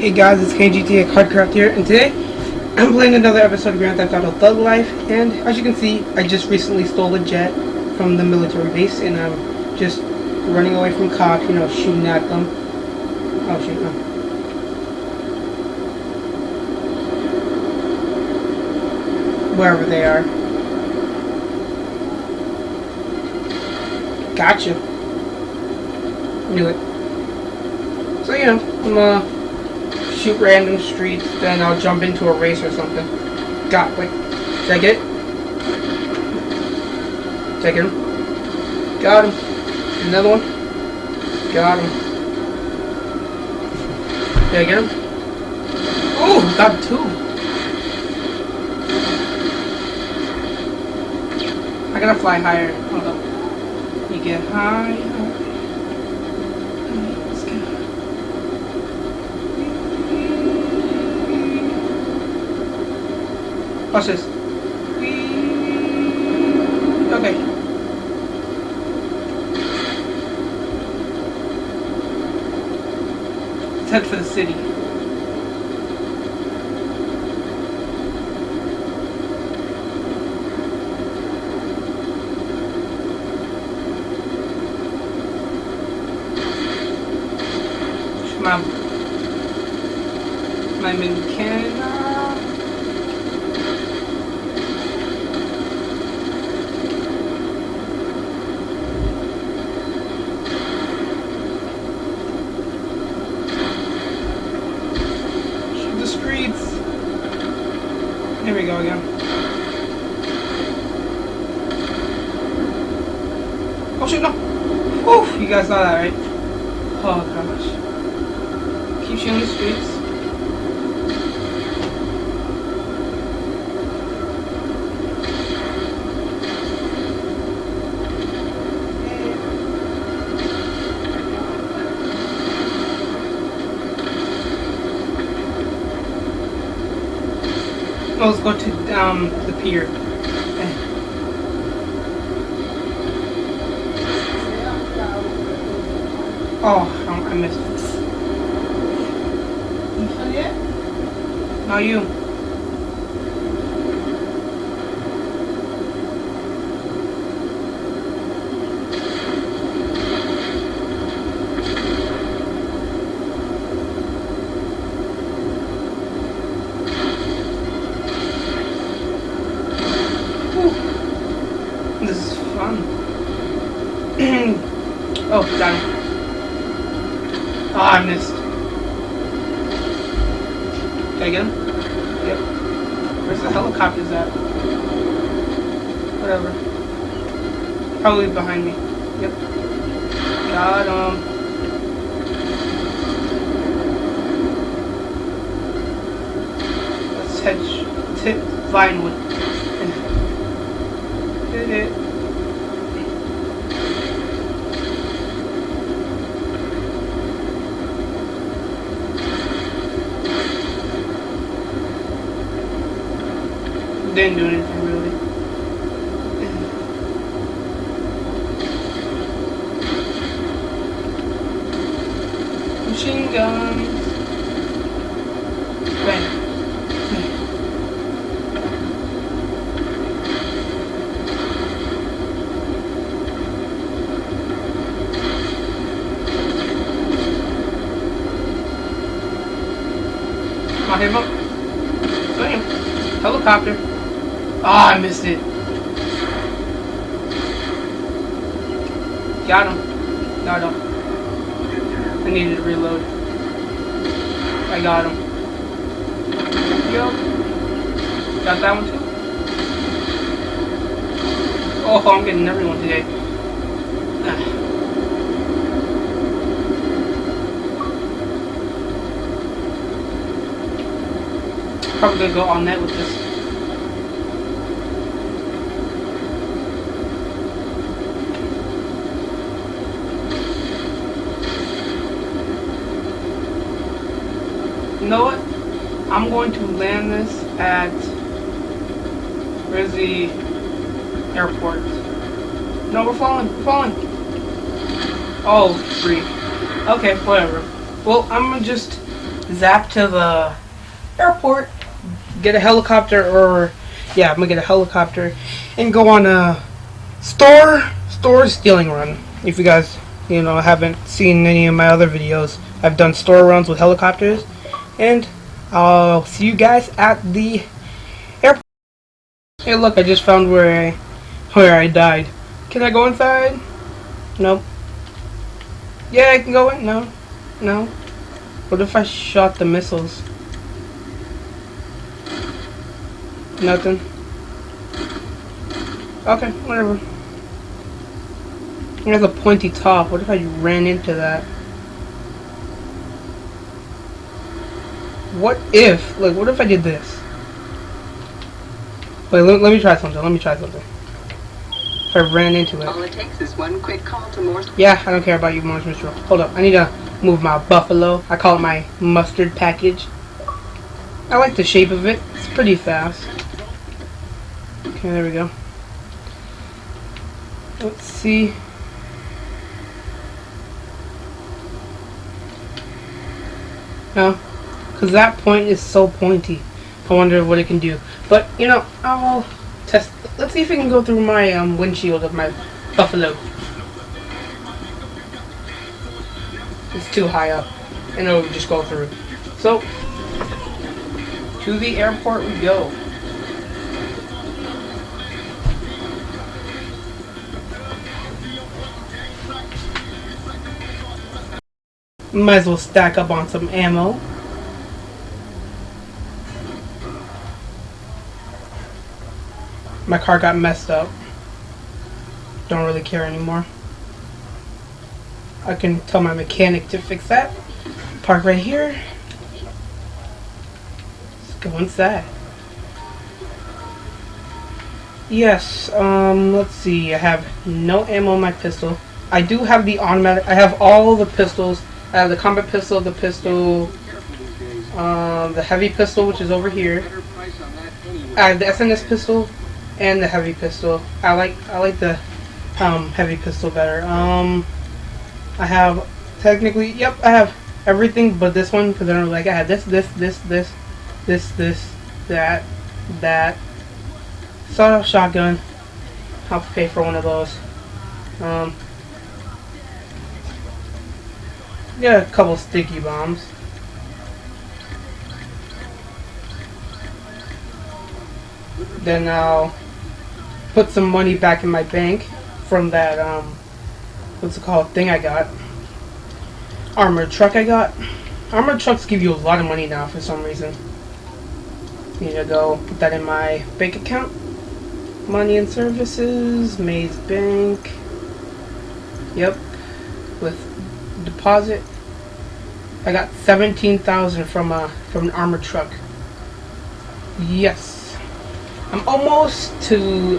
Hey guys, it's KGTA Cardcraft here, and today I'm playing another episode of Grand Theft Auto Thug Life, and as you can see, I just recently stole a jet from the military base, and I'm just running away from cops, you know, shooting at them. Oh shit, no. Wherever they are. Gotcha. Knew it. So yeah, I'm shoot random streets, then I'll jump into a race or something. Wait. Did I get it? Did I get him? Got him. Another one. Got him. Did I get him? Oh, got two. I gotta fly higher. Hold up. You get high. Let's go. Watch this. Okay. Let's head for the city. I'm in Canada. Shoot the streets. Here we go again. Oh shit, no! Woo! You guys saw that, right? Oh gosh. Keep shooting the streets. Oh, let's go to the pier. Oh, I missed it. Not you. This is fun. Oh, got it. Oh, I missed. Did I get him? Yep. Where's the helicopters at? Whatever. Probably behind me. Yep. Got him. Let's hit Vinewood. Did it. Didn't do anything really. Machine guns. Bang. Come on, hit him up. Bam. Helicopter. Oh, I missed it. Got him. No, I don't. I needed to reload. I got him. Yo. Got that one too? Oh, I'm getting everyone today. Probably gonna go all net with this. You know what? I'm going to land this at, where's the airport? No, we're falling. Oh, free. Okay, whatever. Well, I'm gonna just zap to the airport, get a helicopter, or yeah, I'm gonna get a helicopter and go on a store stealing run. If you guys, haven't seen any of my other videos, I've done store runs with helicopters, and I'll see you guys at the airport. Hey, look, I just found where I died. Can I go inside? Nope. Yeah, I can go in. No. What if I shot the missiles? Nothing. Okay, whatever. It has a pointy top. What if I ran into that? What if I did this? Wait, let me try something. If I ran into it. All it takes is one quick call to Morse. Yeah, I don't care about you, Morse Mistral. Hold up, I need to move my buffalo. I call it my mustard package. I like the shape of it. It's pretty fast. Okay, there we go. Let's see. No, because that point is so pointy. I wonder what it can do. But, I'll test. Let's see if it can go through my windshield of my buffalo. It's too high up, and it'll just go through. So, to the airport we go. Might as well stack up on some ammo. My car got messed up. Don't really care anymore. I can tell my mechanic to fix that. Park right here. Let's go inside. Yes, let's see. I have no ammo in my pistol. I do have the automatic. I have all the pistols. I have the combat pistol, the heavy pistol, which is over here. I have the SNS pistol and the heavy pistol. I like the heavy pistol better. I have technically, yep, I have everything but this one, because I don't like. I have this, that. Sawed-off shotgun. I'll pay for one of those. Got a couple sticky bombs. Then I'll put some money back in my bank from that what's it called, thing I got. Armored truck I got. Armored trucks give you a lot of money now for some reason. Need to go put that in my bank account. Money and services, Maze Bank. Yep. With deposit. I got 17,000 from an armored truck. Yes. I'm almost to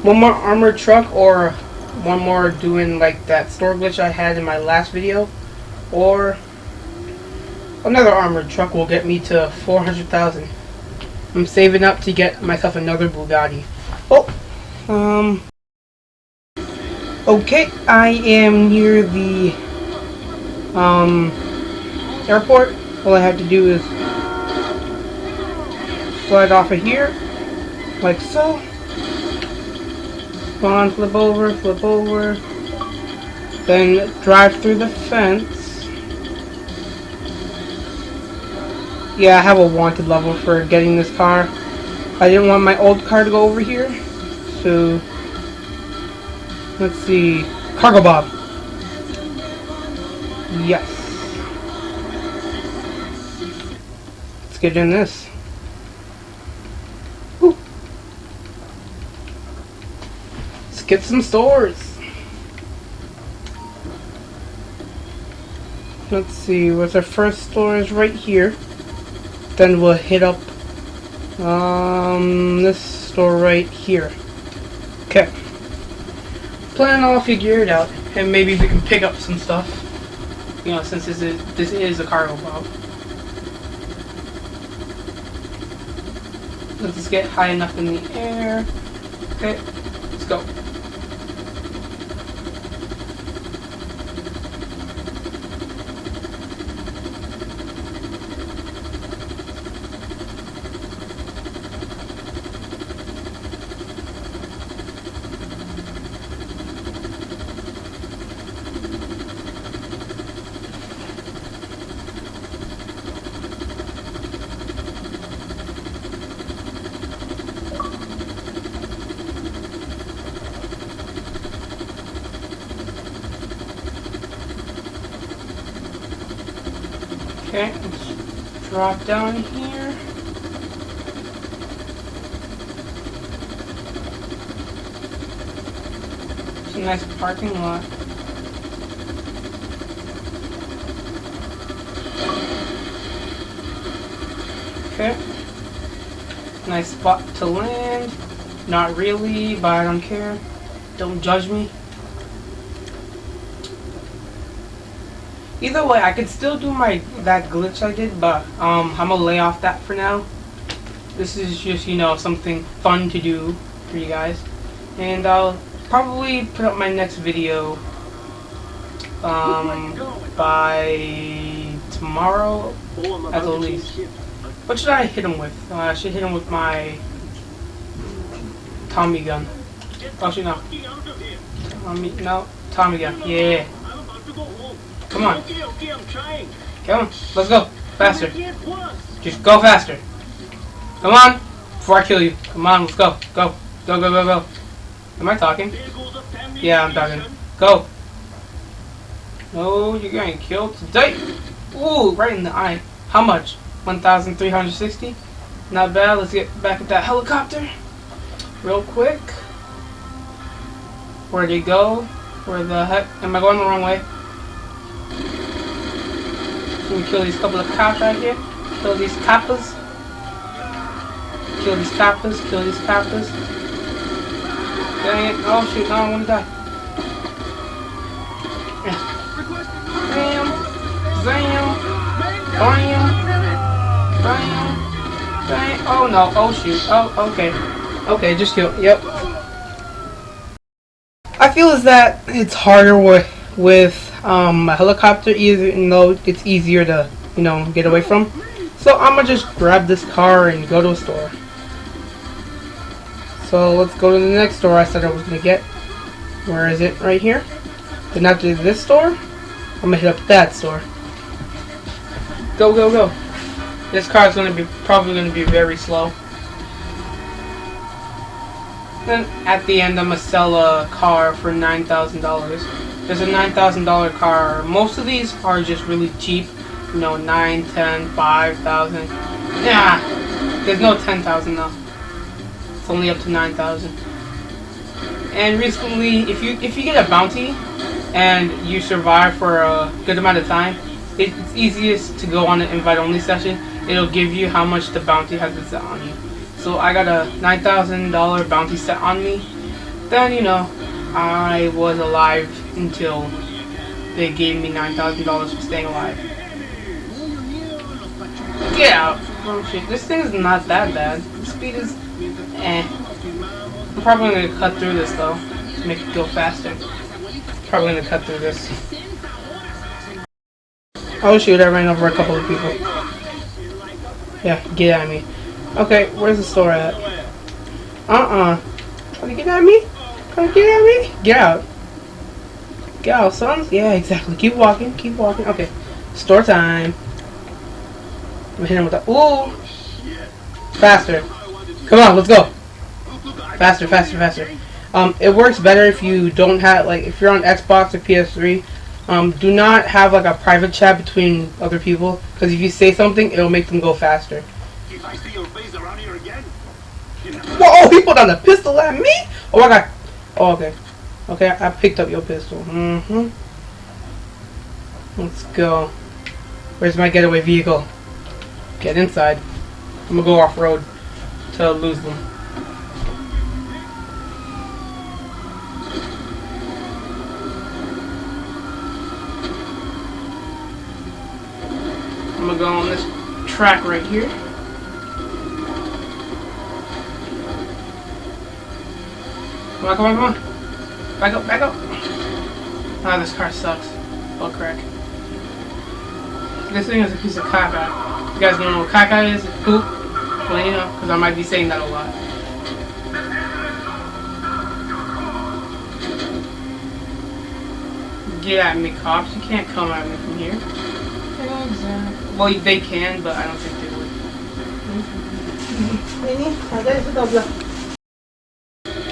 one more armored truck, or one more doing like that store glitch I had in my last video, or another armored truck will get me to 400,000. I'm saving up to get myself another Bugatti. Oh, okay, I am near the airport. All I have to do is slide off of here, like so. Spawn, flip over, then drive through the fence. Yeah, I have a wanted level for getting this car. I didn't want my old car to go over here, so let's see. Cargo Bob. Yes. Let's get in this. Woo. Let's get some stores. Let's see, what's our first store is right here. Then we'll hit up this store right here. Okay. Plan all figured out, and maybe we can pick up some stuff. Since this is a cargo bob. Let's just get high enough in the air. Okay, let's go. Okay, let's drop down here. It's a nice parking lot. Okay. Nice spot to land. Not really, but I don't care. Don't judge me. Either way, I could still do that glitch I did, but I'm gonna lay off that for now. This is just, you know, something fun to do for you guys. And I'll probably put up my next video by tomorrow at the least. What should I hit him with? I should hit him with my Tommy gun. Actually, no. Tommy gun. Yeah. Come on. Come on. Let's go. Faster. Just go faster. Come on. Before I kill you. Come on. Let's go. Go. Go, go, go, go. Am I talking? Yeah, I'm talking. Go. No, you're getting killed today. Ooh, right in the eye. How much? 1,360? Not bad. Let's get back at that helicopter. Real quick. Where'd it go? Where the heck? Am I going the wrong way? Let me kill these couple of cops right here. Kill these coppers. Kill these coppers. Kill these coppers. Dang it. Oh shoot, no, I want to die. Bam. Zam. Bam. Bam. Bam. Oh no. Oh shoot. Oh, okay. Okay, just kill. Yep. I feel is that it's harder with a helicopter, even though it's easier to, you know, get away from. So I'm gonna just grab this car and go to a store. So let's go to the next store I said I was gonna get. Where is it? Right here. Then after this store, I'm gonna hit up that store. Go, go, go. This car is probably gonna be very slow. Then at the end, I'm gonna sell a car for $9,000. There's a $9,000 car. Most of these are just really cheap. You know, 9, 10, 5,000. Yeah, there's no 10,000 though. It's only up to 9,000. And recently, if you get a bounty and you survive for a good amount of time, it's easiest to go on an invite-only session. It'll give you how much the bounty has been set on you. So I got a $9,000 bounty set on me. Then, you know, I was alive until they gave me $9,000 for staying alive. Get out! Oh shit, this thing is not that bad. The speed is eh. I'm probably gonna cut through this though, to make it go faster. Probably gonna cut through this. Oh shoot, I ran over a couple of people. Yeah, get at me. Okay, where's the store at? Trying to get at me? Trying to get at me? Get out. Get out, sons. Yeah, exactly. Keep walking, keep walking. Okay, store time. I'm hitting him with that. Ooh! Faster. Come on, let's go. Faster, faster, faster. It works better if you don't have, like, if you're on Xbox or PS3. Do not have, like, a private chat between other people. Because if you say something, it'll make them go faster. If I see your face around here again, Whoa, he put on a pistol at me? Oh, I got... Oh, okay. Okay, I picked up your pistol. Let's go. Where's my getaway vehicle? Get inside. I'm gonna go off-road to lose them. I'm gonna go on this track right here. Come on, come on, come on. Back up, back up. Ah, this car sucks. Butt crack. This thing is a piece of caca. You guys don't know what caca is? It's poop. Well, you know, because I might be saying that a lot. Get at me, cops. You can't come at me from here. Exactly. Well, they can, but I don't think they would.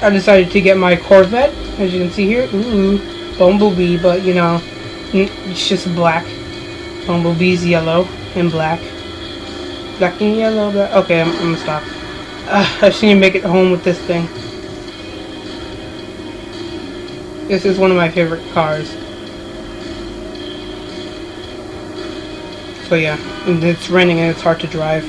I decided to get my Corvette, as you can see here. Ooh, bumblebee, but you know, it's just black. Bumblebee's yellow and black. Black and yellow, black. Okay, I'm gonna stop. I just need to make it home with this thing. This is one of my favorite cars. So yeah, and it's raining and it's hard to drive.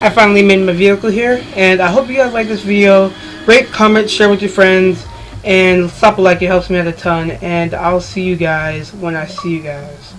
I finally made my vehicle here, and I hope you guys like this video. Rate, comment, share with your friends, and slap a like, it helps me out a ton. And I'll see you guys when I see you guys.